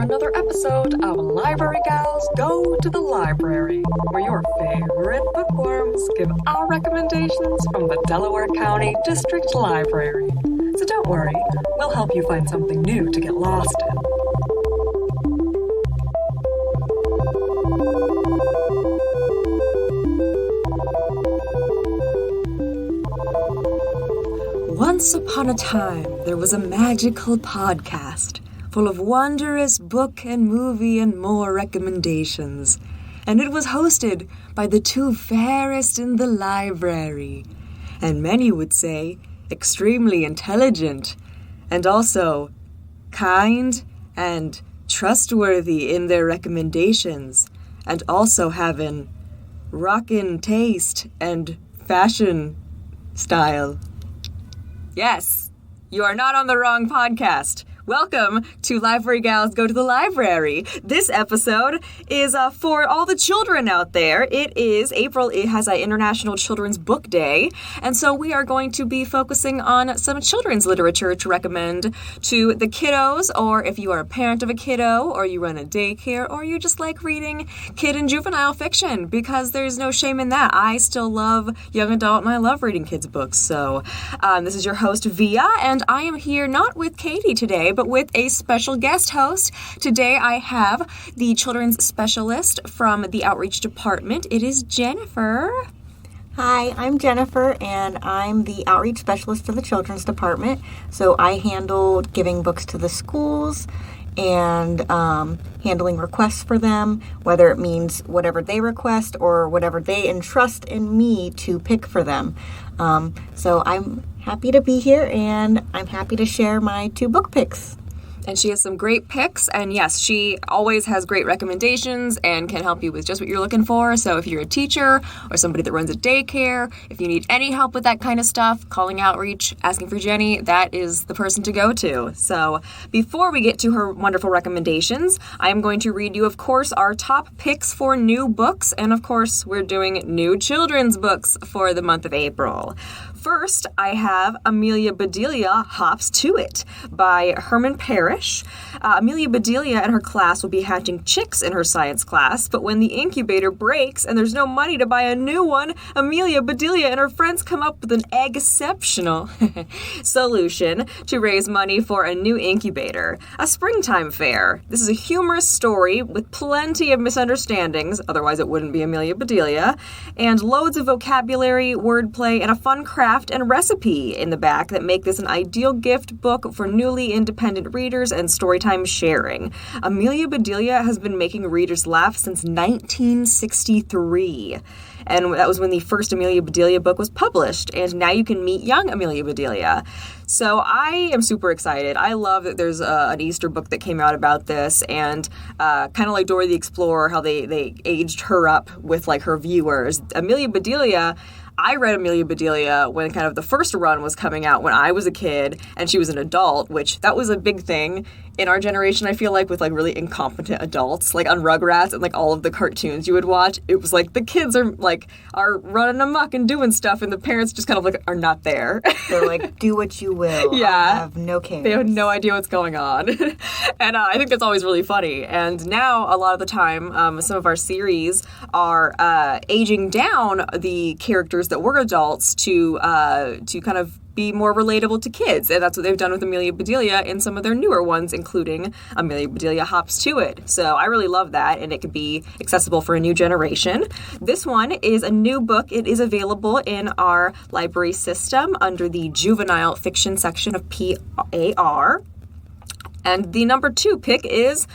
another episode of Library Gals Go to the Library, where your favorite bookworms give our recommendations from the Delaware County District Library. So don't worry, we'll help you find something new to get lost in. Once upon a time, there was a magical podcast full of wondrous book and movie and more recommendations, and it was hosted by the two fairest in the library, and many would say extremely intelligent, and also kind and trustworthy in their recommendations, and also having rockin' taste and fashion style. Yes, you are not on the wrong podcast. Welcome to Library Gals Go to the Library. This episode is for all the children out there. It is April. It has International Children's Book Day. And so we are going to be focusing on some children's literature to recommend to the kiddos, or if you are a parent of a kiddo, or you run a daycare, or you just like reading kid and juvenile fiction, because there's no shame in that. I still love young adult and I love reading kids' books. So this is your host, Via, and I am here not with Katie today, but with a special guest host. Today I have the children's specialist from the outreach department. It is Jennifer. Hi, I'm Jennifer, and I'm the outreach specialist for the children's department. So I handle giving books to the schools and handling requests for them, whether it means whatever they request or whatever they entrust in me to pick for them. So I'm happy to be here, and I'm happy to share my 2 book picks. And she has some great picks, and yes, she always has great recommendations and can help you with just what you're looking for. So if you're a teacher or somebody that runs a daycare, if you need any help with that kind of stuff, calling outreach, asking for Jenny, that is the person to go to. So before we get to her wonderful recommendations, I am going to read you, of course, our top picks for new books, and of course, we're doing new children's books for the month of April. First, I have Amelia Bedilia Hops to It by Herman Parish. Amelia Bedilia and her class will be hatching chicks in her science class, but when the incubator breaks and there's no money to buy a new one, Amelia Bedilia and her friends come up with an exceptional solution to raise money for a new incubator, a springtime fair. This is a humorous story with plenty of misunderstandings, otherwise it wouldn't be Amelia Bedilia, and loads of vocabulary, wordplay, and a fun craft and recipe in the back that make this an ideal gift book for newly independent readers and storytime sharing. Amelia Bedilia has been making readers laugh since 1963. And that was when the first Amelia Bedilia book was published. And now you can meet young Amelia Bedilia. So I am super excited. I love that there's an Easter book that came out about this, and kind of like Dora the Explorer, how they aged her up with like her viewers. Amelia Bedilia, I read Amelia Bedilia when kind of the first run was coming out when I was a kid and she was an adult, which that was a big thing in our generation, I feel like, with like really incompetent adults, like on Rugrats and like all of the cartoons you would watch. It was like the kids are running amok and doing stuff, and the parents just kind of like are not there. They're like, do what you will. Yeah. I have no care. They have no idea what's going on. And I think that's always really funny. And now a lot of the time, some of our series are aging down the characters that were adults to kind of be more relatable to kids, and that's what they've done with Amelia Bedilia in some of their newer ones, including Amelia Bedilia Hops to It. So I really love that, and it could be accessible for a new generation. This one is a new book. It is available in our library system under the juvenile fiction section of PAR. And the number 2 pick is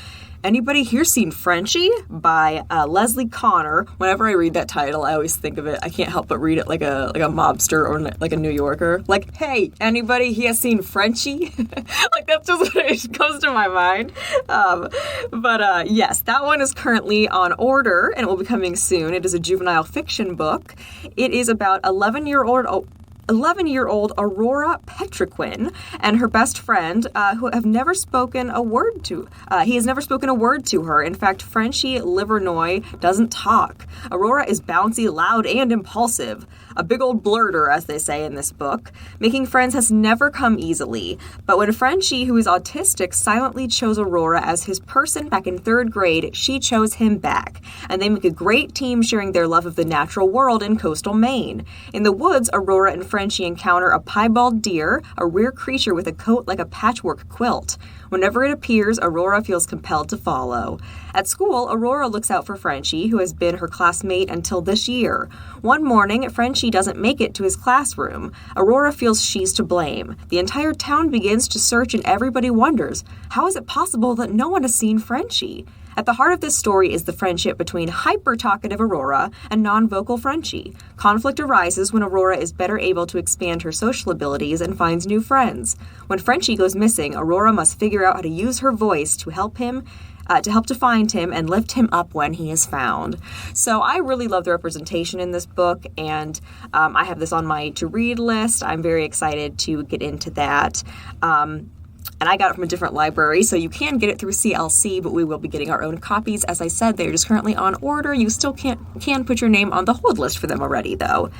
Anybody Here Seen Frenchie by Leslie Connor. Whenever I read that title, I always think of it. I can't help but read it like a mobster or like a New Yorker. Like, hey, anybody here seen Frenchie? Like, that's just what it comes to my mind. But yes, that one is currently on order and it will be coming soon. It is a juvenile fiction book. It is about 11-year-old Aurora Petriquin and her best friend, who have never spoken a word to. He has never spoken a word to her. In fact, Frenchie Livernois doesn't talk. Aurora is bouncy, loud, and impulsive. a big old blurter, as they say in this book. Making friends has never come easily, but when Frenchie, who is autistic, silently chose Aurora as his person back in 3rd grade, she chose him back, and they make a great team sharing their love of the natural world in coastal Maine. In the woods, Aurora and Frenchie encounter a piebald deer, a rare creature with a coat like a patchwork quilt. Whenever it appears, Aurora feels compelled to follow. At school, Aurora looks out for Frenchie, who has been her classmate until this year. One morning, Frenchie doesn't make it to his classroom. Aurora feels she's to blame. The entire town begins to search and everybody wonders, how is it possible that no one has seen Frenchie? At the heart of this story is the friendship between hyper-talkative Aurora and non-vocal Frenchie. Conflict arises when Aurora is better able to expand her social abilities and finds new friends. When Frenchie goes missing, Aurora must figure out how to use her voice to help to find him and lift him up when he is found. So I really love the representation in this book, and I have this on my to-read list. I'm very excited to get into that. And I got it from a different library, so you can get it through CLC, but we will be getting our own copies. As I said, they're just currently on order. You still can put your name on the hold list for them already, though.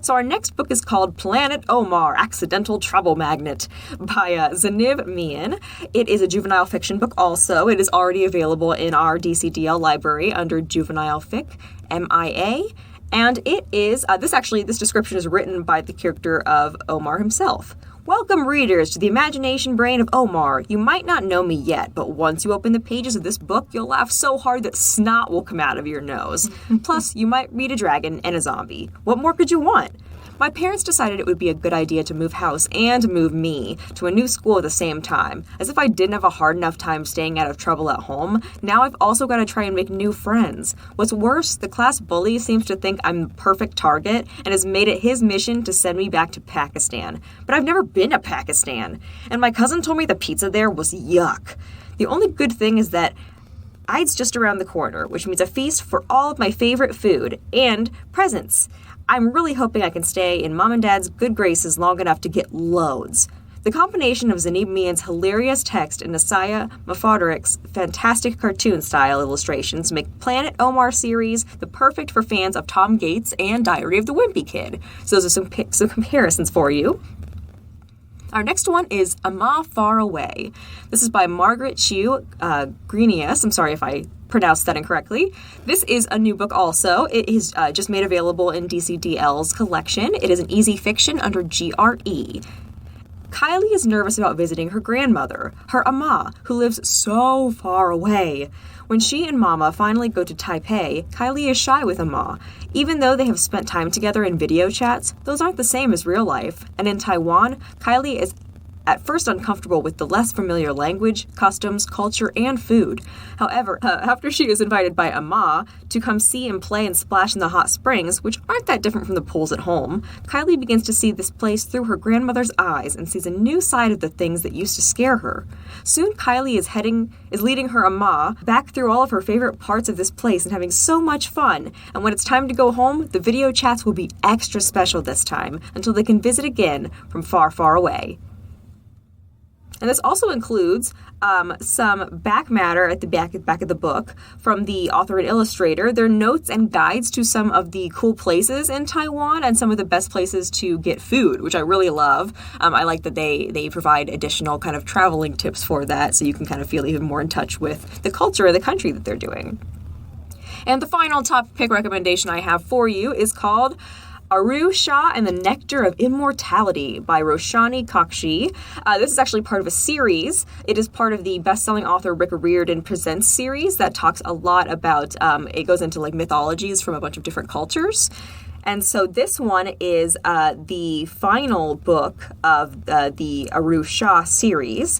So our next book is called Planet Omar, Accidental Trouble Magnet by Zanib Mian. It is a juvenile fiction book also. It is already available in our DCDL library under Juvenile Fic, MIA. And it is, this description is written by the character of Omar himself. Welcome, readers, to the imagination brain of Omar. You might not know me yet, but once you open the pages of this book, you'll laugh so hard that snot will come out of your nose. Plus, you might read a dragon and a zombie. What more could you want? My parents decided it would be a good idea to move house and move me to a new school at the same time. As if I didn't have a hard enough time staying out of trouble at home, now I've also got to try and make new friends. What's worse, the class bully seems to think I'm the perfect target and has made it his mission to send me back to Pakistan. But I've never been to Pakistan, and my cousin told me the pizza there was yuck. The only good thing is that Eid's just around the corner, which means a feast for all of my favorite food and presents. I'm really hoping I can stay in Mom and Dad's good graces long enough to get loads. The combination of Zanib Mian's hilarious text and Amah Farawy's fantastic cartoon style illustrations make Planet Omar series the perfect for fans of Tom Gates and Diary of the Wimpy Kid. So those are some comparisons for you. Our next one is Amah Faraway. This is by Margaret Chiu, Greanis. I'm sorry if I pronounced that incorrectly. This is a new book also. It is just made available in DCDL's collection. It is an easy fiction under GRE. Kylie is nervous about visiting her grandmother, her Amah, who lives so far away. When she and Mama finally go to Taipei, Kylie is shy with Amah. Even though they have spent time together in video chats, those aren't the same as real life. And in Taiwan, Kylie is at first uncomfortable with the less familiar language, customs, culture, and food. However, after she is invited by Amah to come see and play and splash in the hot springs, which aren't that different from the pools at home, Kylie begins to see this place through her grandmother's eyes and sees a new side of the things that used to scare her. Soon, Kylie is leading her Amah back through all of her favorite parts of this place and having so much fun. And when it's time to go home, the video chats will be extra special this time until they can visit again from far, far away. And this also includes some back matter at the back of the book from the author and illustrator. Their notes and guides to some of the cool places in Taiwan and some of the best places to get food, which I really love. I like that they provide additional kind of traveling tips for that, so you can kind of feel even more in touch with the culture of the country that they're doing. And the final top pick recommendation I have for you is called Aru Shah and the Nectar of Immortality by Roshani Chokshi. This is actually part of a series. It is part of the best-selling author Rick Riordan Presents series that talks a lot about, it goes into like mythologies from a bunch of different cultures. And so this one is the final book of the Aru Shah series.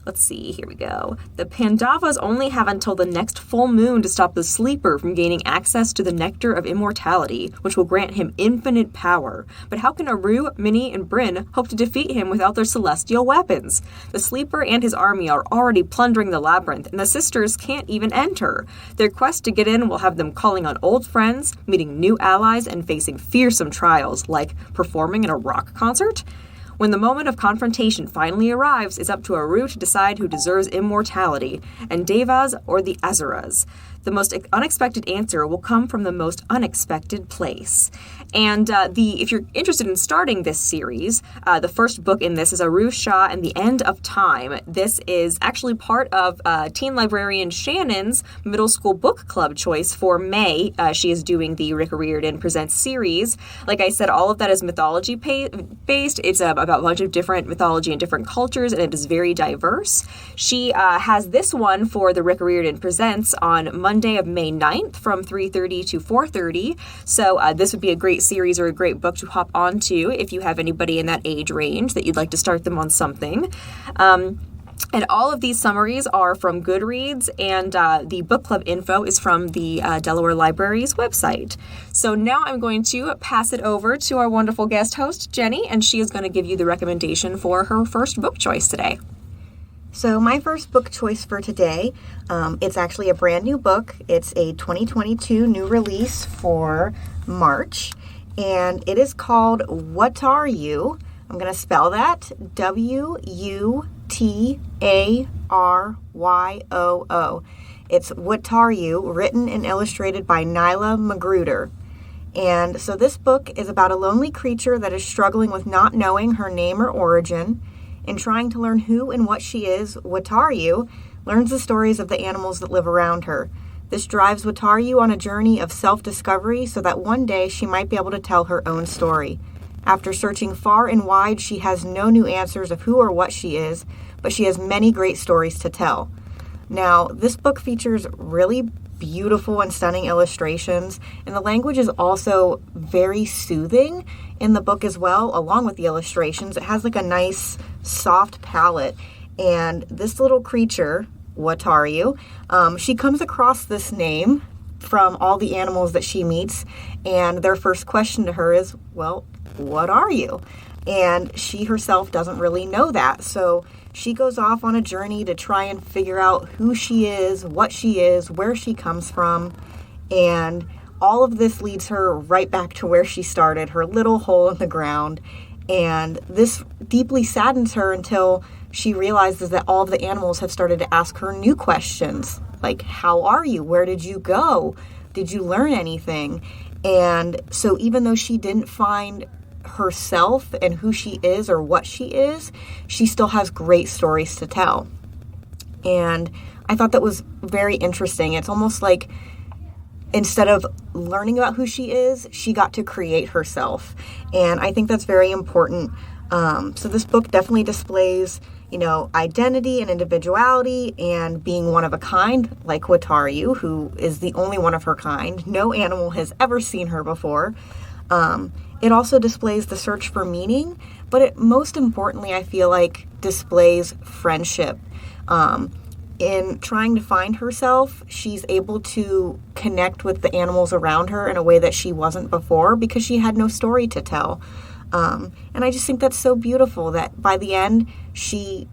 Let's see, here we go. The Pandavas only have until the next full moon to stop the sleeper from gaining access to the Nectar of Immortality, which will grant him infinite power. But how can Aru, Minnie, and Bryn hope to defeat him without their celestial weapons? The sleeper and his army are already plundering the labyrinth, and the sisters can't even enter. Their quest to get in will have them calling on old friends, meeting new allies, and facing fearsome trials, like performing in a rock concert. When the moment of confrontation finally arrives, it's up to Aru to decide who deserves immortality, and Devas or the Asuras. the most unexpected answer will come from the most unexpected place. And if you're interested in starting this series, the first book in this is Arusha and the End of Time. This is actually part of teen librarian Shannon's middle school book club choice for May. She is doing the Rick Riordan Presents series. Like I said, all of that is mythology based. It's about a bunch of different mythology and different cultures, and it is very diverse. She has this one for the Rick Riordan Presents on Monday of May 9th from 3:30 to 4:30. So this would be a great series or a great book to hop onto if you have anybody in that age range that you'd like to start them on something. And all of these summaries are from Goodreads, and the book club info is from the Delaware Library's website. So now I'm going to pass it over to our wonderful guest host, Jenny, and she is going to give you the recommendation for her first book choice today. So my first book choice for today, it's actually a brand new book. It's a 2022 new release for March, and it is called Wutaryoo. I'm going to spell that Wutaryoo. It's Wutaryoo, written and illustrated by Nilah Magruder. And so this book is about a lonely creature that is struggling with not knowing her name or origin. In trying to learn who and what she is, Wutaryoo learns the stories of the animals that live around her. This drives Wutaryoo on a journey of self-discovery so that one day she might be able to tell her own story. After searching far and wide, she has no new answers of who or what she is, but she has many great stories to tell. Now, this book features really beautiful and stunning illustrations, and the language is also very soothing in the book as well, along with the illustrations. It has like a nice, soft palette, and this little creature, Wutaryoo, she comes across this name from all the animals that she meets, and their first question to her is, well, what are you? And she herself doesn't really know that, so she goes off on a journey to try and figure out who she is, what she is, where she comes from, and all of this leads her right back to where she started, her little hole in the ground, and this deeply saddens her until she realizes that all of the animals have started to ask her new questions, like, how are you? Where did you go? Did you learn anything? And so even though she didn't find herself and who she is or what she is, she still has great stories to tell. And I thought that was very interesting. It's almost like instead of learning about who she is, she got to create herself. And I think that's very important. So this book definitely displays, identity and individuality and being one of a kind, like Wutaryoo, who is the only one of her kind. No animal has ever seen her before. It also displays the search for meaning, but it most importantly, I feel like, displays friendship. In trying to find herself, she's able to connect with the animals around her in a way that she wasn't before because she had no story to tell. And I just think that's so beautiful that by the end, she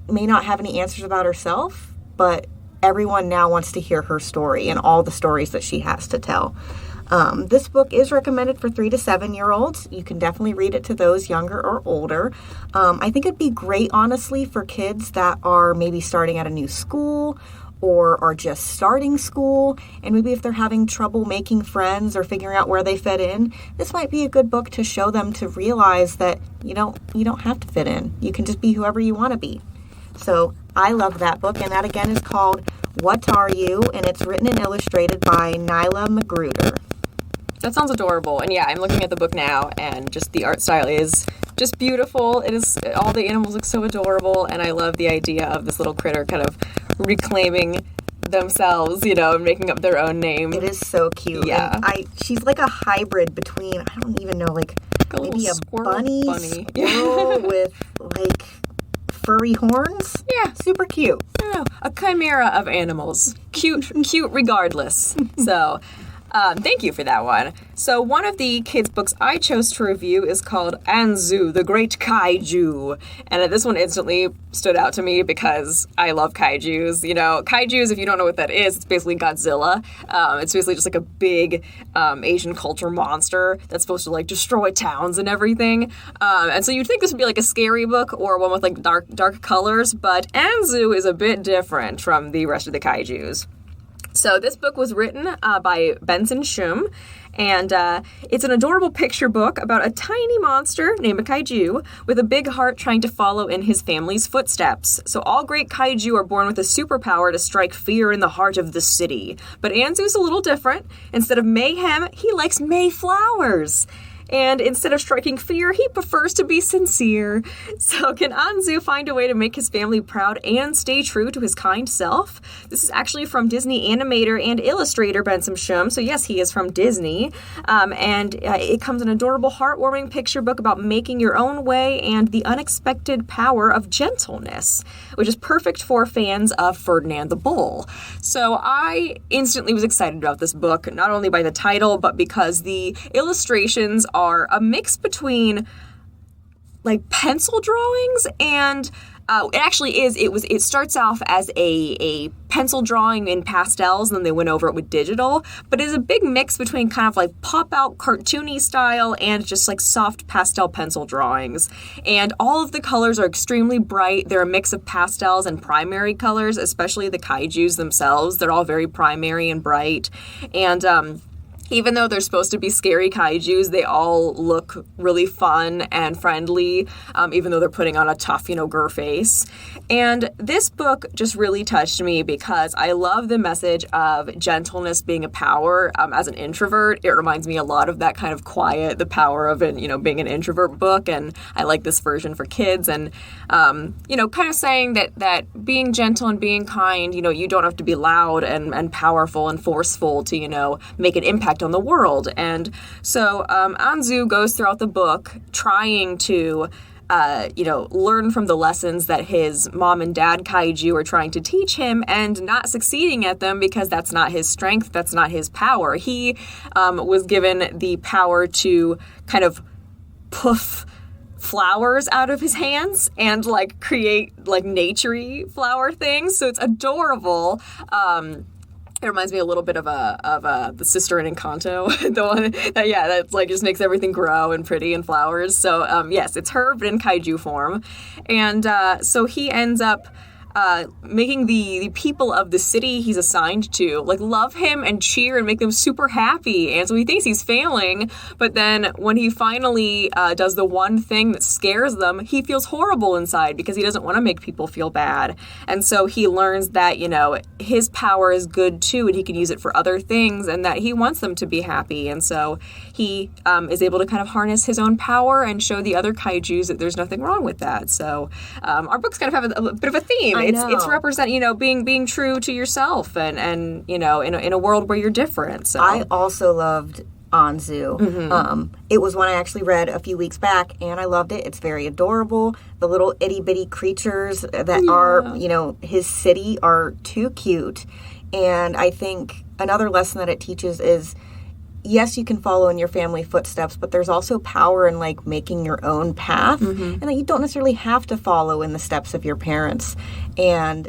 may not have any answers about herself, but everyone now wants to hear her story and all the stories that she has to tell. This book is recommended for 3 to 7-year-olds. You can definitely read it to those younger or older. I think it'd be great, honestly, for kids that are maybe starting at a new school or are just starting school, and maybe if they're having trouble making friends or figuring out where they fit in, this might be a good book to show them to realize that you don't have to fit in. You can just be whoever you want to be. So I love that book, and that again is called Wutaryoo, and it's written and illustrated by Nilah Magruder. That sounds adorable. And yeah, I'm looking at the book now, and just the art style is just beautiful. It is, all the animals look so adorable, and I love the idea of this little critter kind of reclaiming themselves, and making up their own name. It is so cute. Yeah. And she's like a hybrid between, I don't even know, like maybe a bunny. Squirrel with like furry horns. Yeah. Super cute. I don't know. A chimera of animals. Cute regardless. So, thank you for that one. So one of the kids' books I chose to review is called Anzu, the Great Kaiju. And this one instantly stood out to me because I love kaijus. Kaijus, if you don't know what that is, it's basically Godzilla. It's basically just like a big Asian culture monster that's supposed to like destroy towns and everything. And so you'd think this would be like a scary book or one with like dark colors, but Anzu is a bit different from the rest of the kaijus. So this book was written by Benson Shum, and it's an adorable picture book about a tiny monster named a Kaiju with a big heart trying to follow in his family's footsteps. So all great Kaiju are born with a superpower to strike fear in the heart of the city. But Anzu's a little different. Instead of mayhem, he likes Mayflowers. And instead of striking fear, he prefers to be sincere. So can Anzu find a way to make his family proud and stay true to his kind self? This is actually from Disney animator and illustrator Benson Shum. So yes, he is from Disney. And it comes an adorable, heartwarming picture book about making your own way and the unexpected power of gentleness, which is perfect for fans of Ferdinand the Bull. So I instantly was excited about this book, not only by the title, but because the illustrations are a mix between like pencil drawings and it actually is. It starts off as a pencil drawing in pastels, and then they went over it with digital. But it's a big mix between kind of like pop-out cartoony style and just like soft pastel pencil drawings. And all of the colors are extremely bright. They're a mix of pastels and primary colors, especially the kaijus themselves. They're all very primary and bright. And even though they're supposed to be scary kaijus, they all look really fun and friendly, even though they're putting on a tough, grr face. And this book just really touched me because I love the message of gentleness being a power. As an introvert, it reminds me a lot of that kind of quiet, the power of being an introvert book. And I like this version for kids. And, kind of saying that being gentle and being kind, you don't have to be loud and powerful and forceful to, make an impact on the world. And so Anzu goes throughout the book trying to learn from the lessons that his mom and dad kaiju are trying to teach him and not succeeding at them because that's not his strength, that's not his power. He was given the power to kind of poof flowers out of his hands and like create like nature-y flower things. So it's adorable. It reminds me a little bit of the sister in Encanto, the one that's like just makes everything grow and pretty and flowers. So yes, it's her but in kaiju form, and so he ends up making the people of the city he's assigned to like love him and cheer and make them super happy. And so he thinks he's failing, but then when he finally does the one thing that scares them, he feels horrible inside because he doesn't want to make people feel bad. And so he learns that, his power is good too, and he can use it for other things, and that he wants them to be happy. And so he is able to kind of harness his own power and show the other kaijus that there's nothing wrong with that. So our books kind of have a bit of a theme. It's represent, being true to yourself and in a world where you're different. So I also loved Anzu. Mm-hmm. It was one I actually read a few weeks back, and I loved it. It's very adorable. The little itty-bitty creatures that are, his city are too cute. And I think another lesson that it teaches is, yes, you can follow in your family footsteps, but there's also power in like making your own path, and that you don't necessarily have to follow in the steps of your parents. And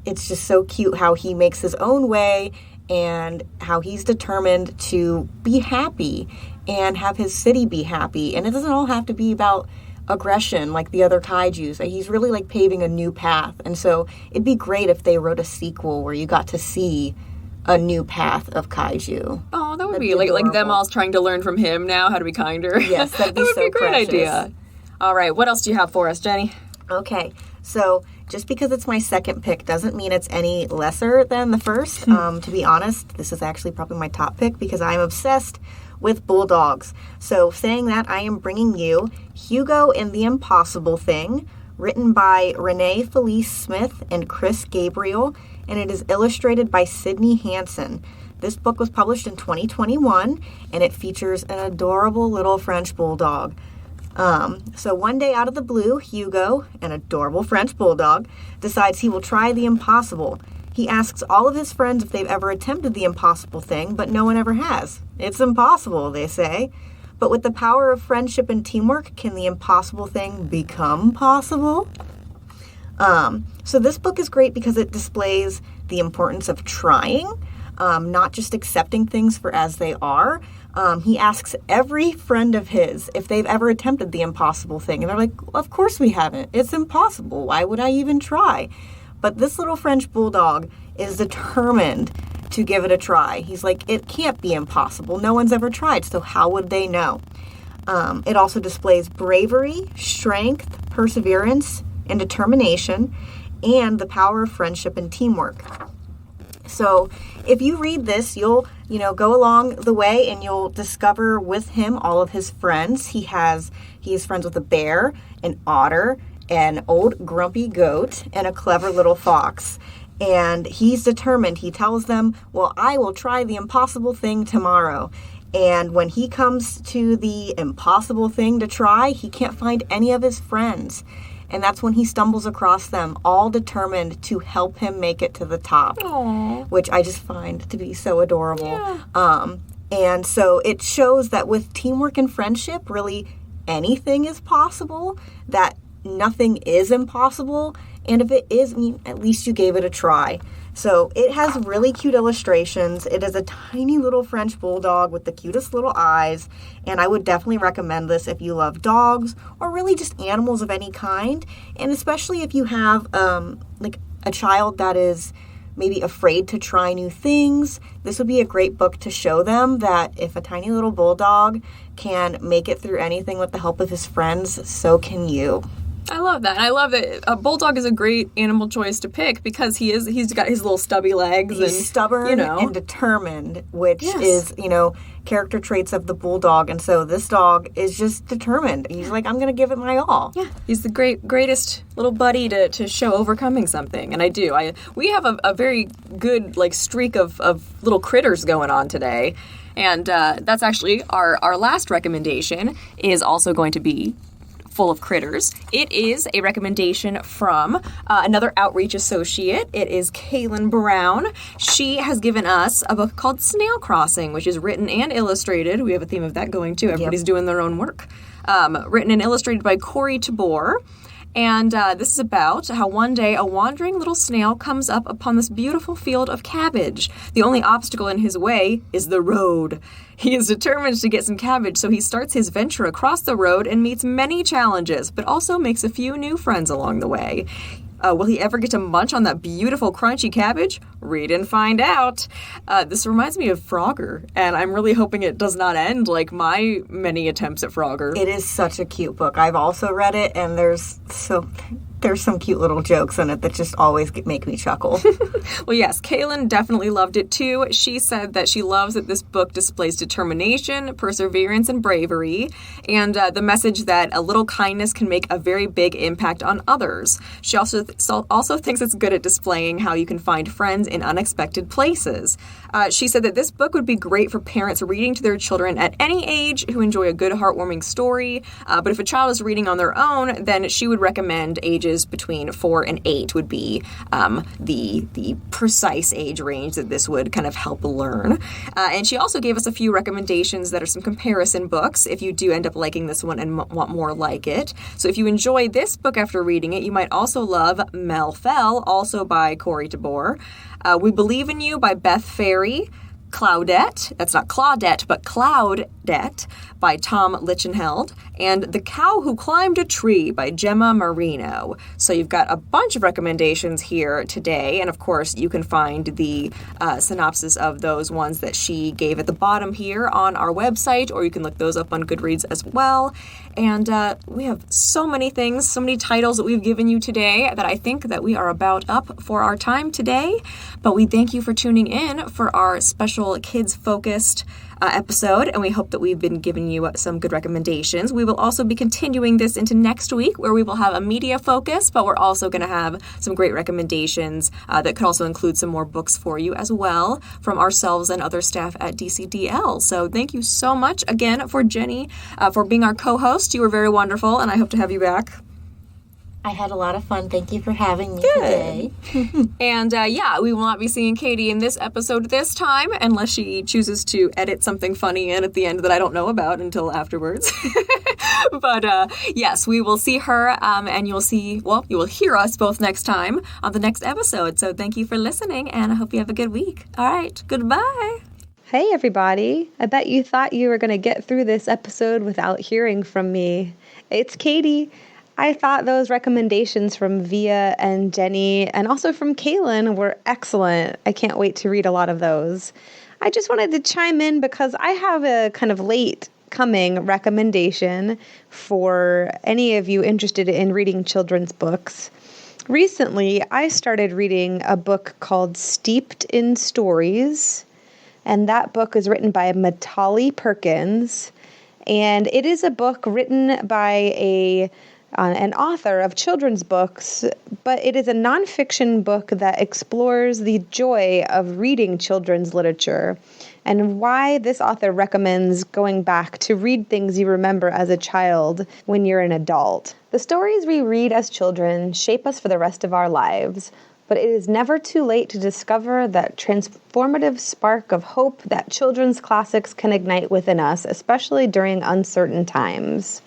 it's just so cute how he makes his own way and how he's determined to be happy and have his city be happy. And it doesn't all have to be about aggression like the other kaijus. He's really like paving a new path. And so it'd be great if they wrote a sequel where you got to see a new path of kaiju. Oh, that would be like them all trying to learn from him now how to be kinder. Yes, that'd be that would so be a great precious. idea. All right, what else do you have for us, Jenny? Okay, so just because it's my second pick doesn't mean it's any lesser than the first. To be honest, this is actually probably my top pick because I'm obsessed with bulldogs. So saying that, I am bringing you Hugo and the Impossible Thing, written by Renee Felice Smith and Chris Gabriel, and it is illustrated by Sydney Hansen. This book was published in 2021, and it features an adorable little French bulldog. So one day out of the blue, Hugo, an adorable French bulldog, decides he will try the impossible. He asks all of his friends if they've ever attempted the impossible thing, but no one ever has. It's impossible, they say. But with the power of friendship and teamwork, can the impossible thing become possible? So this book is great because it displays the importance of trying, not just accepting things for as they are. He asks every friend of his if they've ever attempted the impossible thing. And they're like, of course we haven't. It's impossible. Why would I even try? But this little French bulldog is determined to give it a try. He's like, it can't be impossible. No one's ever tried, so how would they know? It also displays bravery, strength, perseverance, and determination, and the power of friendship and teamwork. So if you read this, you'll, go along the way and you'll discover with him all of his friends. He is friends with a bear, an otter, an old grumpy goat, and a clever little fox. And he's determined. He tells them, well, I will try the impossible thing tomorrow. And when he comes to the impossible thing to try, he can't find any of his friends. And that's when he stumbles across them, all determined to help him make it to the top. Aww. Which I just find to be so adorable. Yeah. And so it shows that with teamwork and friendship, really anything is possible, that nothing is impossible. And if it is, at least you gave it a try. So it has really cute illustrations. It is a tiny little French bulldog with the cutest little eyes. And I would definitely recommend this if you love dogs or really just animals of any kind. And especially if you have a child that is maybe afraid to try new things, this would be a great book to show them that if a tiny little bulldog can make it through anything with the help of his friends, so can you. I love that. And I love that a bulldog is a great animal choice to pick because he's got his little stubby legs. He's stubborn and determined, which is, character traits of the bulldog. And so this dog is just determined. He's like, I'm going to give it my all. Yeah. He's the greatest little buddy to show overcoming something. And I do. We have a very good streak of little critters going on today. And that's actually our last recommendation is also going to be full of critters. It is a recommendation from another outreach associate. It is Kaylin Brown. She has given us a book called Snail Crossing, which is written and illustrated. We have a theme of that going too. Everybody's doing their own work. Written and illustrated by Corey Tabor. And this is about how one day a wandering little snail comes up upon this beautiful field of cabbage. The only obstacle in his way is the road. He is determined to get some cabbage, so he starts his venture across the road and meets many challenges, but also makes a few new friends along the way. Will he ever get to munch on that beautiful crunchy cabbage? Read and find out. This reminds me of Frogger, and I'm really hoping it does not end like my many attempts at Frogger. It is such a cute book. I've also read it, and there's some cute little jokes in it that just always make me chuckle. Well, yes, Kaylin definitely loved it too. She said that she loves that this book displays determination, perseverance, and bravery, and the message that a little kindness can make a very big impact on others. She also thinks it's good at displaying how you can find friends in unexpected places. She said that this book would be great for parents reading to their children at any age who enjoy a good, heartwarming story. But if a child is reading on their own, then she would recommend ages between 4 and 8 would be the precise age range that this would kind of help learn. And she also gave us a few recommendations that are some comparison books if you do end up liking this one and want more like it. So if you enjoy this book after reading it, you might also love Mel Fell, also by Corey Tabor. We Believe in You by Beth Ferry. Claudette, that's not Claudette, but Cloudette by Tom Lichenheld, and The Cow Who Climbed a Tree by Gemma Marino. So you've got a bunch of recommendations here today, and of course you can find the synopsis of those ones that she gave at the bottom here on our website, or you can look those up on Goodreads as well. And we have so many things, so many titles that we've given you today that I think that we are about up for our time today. But we thank you for tuning in for our special kids-focused episode, and we hope that we've been giving you some good recommendations. We will also be continuing this into next week, where we will have a media focus, but we're also going to have some great recommendations that could also include some more books for you as well from ourselves and other staff at DCDL. So thank you so much again for Jenny for being our co-host. You were very wonderful, and I hope to have you back. I had a lot of fun. Thank you for having me today. And we will not be seeing Katie in this episode this time unless she chooses to edit something funny in at the end that I don't know about until afterwards. But yes, we will see her and you will hear us both next time on the next episode. So thank you for listening, and I hope you have a good week. All right, goodbye. Hey everybody, I bet you thought you were going to get through this episode without hearing from me. It's Katie. I thought those recommendations from Via and Jenny and also from Kaylin were excellent. I can't wait to read a lot of those. I just wanted to chime in because I have a kind of late coming recommendation for any of you interested in reading children's books. Recently, I started reading a book called Steeped in Stories, and that book is written by Matali Perkins, and it is a book written by an author of children's books, but it is a nonfiction book that explores the joy of reading children's literature and why this author recommends going back to read things you remember as a child when you're an adult. The stories we read as children shape us for the rest of our lives, but it is never too late to discover that transformative spark of hope that children's classics can ignite within us, especially during uncertain times.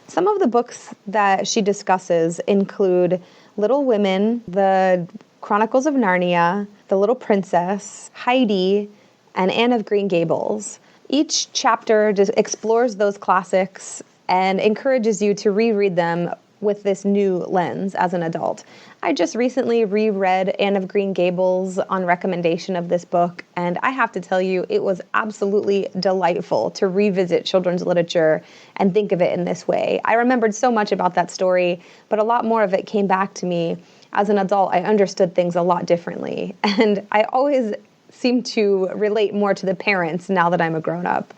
Some of the books that she discusses include Little Women, The Chronicles of Narnia, The Little Princess, Heidi, and Anne of Green Gables. Each chapter just explores those classics and encourages you to reread them with this new lens as an adult. I just recently reread Anne of Green Gables on recommendation of this book, and I have to tell you, it was absolutely delightful to revisit children's literature and think of it in this way. I remembered so much about that story, but a lot more of it came back to me. As an adult, I understood things a lot differently, and I always seem to relate more to the parents now that I'm a grown-up.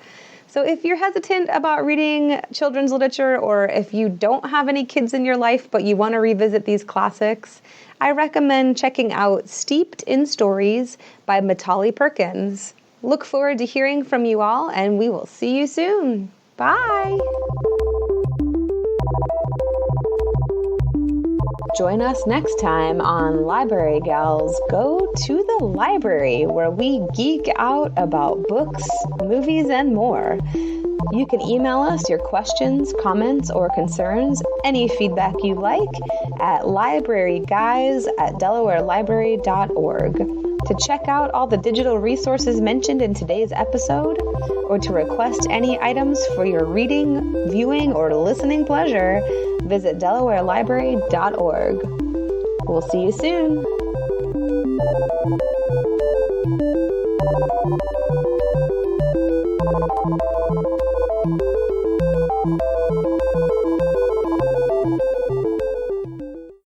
So if you're hesitant about reading children's literature, or if you don't have any kids in your life but you want to revisit these classics, I recommend checking out Steeped in Stories by Matali Perkins. Look forward to hearing from you all, and we will see you soon. Bye! Join us next time on Library Gals Go to the Library, where we geek out about books, movies, and more. You can email us your questions, comments, or concerns, any feedback you like, at libraryguys@delawarelibrary.org. To check out all the digital resources mentioned in today's episode, or to request any items for your reading, viewing, or listening pleasure, visit delawarelibrary.org. We'll see you soon.